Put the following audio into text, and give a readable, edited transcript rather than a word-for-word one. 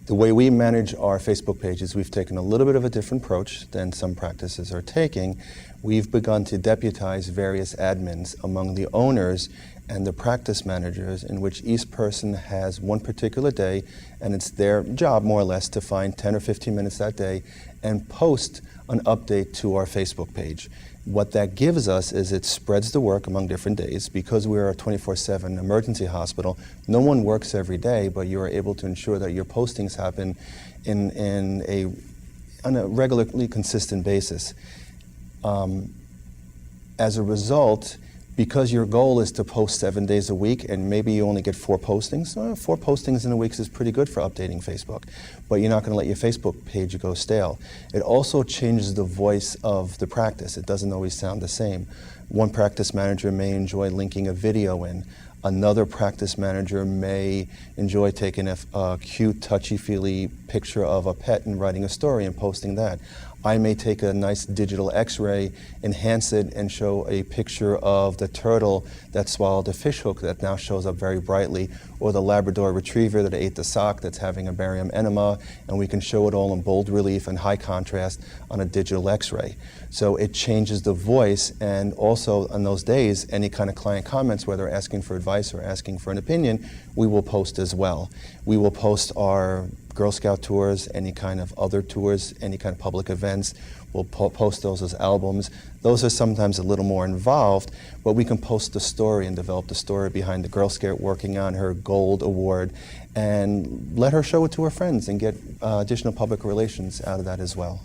The way we manage our Facebook pages, we've taken a little bit of a different approach than some practices are taking. We've begun to deputize various admins among the owners and the practice managers, in which each person has one particular day, and it's their job, more or less, to find 10 or 15 minutes that day and post an update to our Facebook page. What that gives us is it spreads the work among different days. Because we're a 24/7 emergency hospital, no one works every day, but you are able to ensure that your postings happen on a regularly consistent basis. As a result, because your goal is to post 7 days a week and maybe you only get 4 postings, 4 postings in a week is pretty good for updating Facebook, but you're not going to let your Facebook page go stale. It also changes the voice of the practice. It doesn't always sound the same. One practice manager may enjoy linking a video in. Another practice manager may enjoy taking a cute, touchy-feely picture of a pet and writing a story and posting that. I may take a nice digital x-ray, enhance it, and show a picture of the turtle that swallowed a fish hook that now shows up very brightly, or the Labrador retriever that ate the sock that's having a barium enema, and we can show it all in bold relief and high contrast on a digital x-ray. So it changes the voice, and also on those days, any kind of client comments, whether asking for advice or asking for an opinion, we will post as well. We will post our Girl Scout tours, any kind of other tours, any kind of public events. We'll post those as albums. Those are sometimes a little more involved, but we can post the story and develop the story behind the Girl Scout working on her gold award and let her show it to her friends and get additional public relations out of that as well.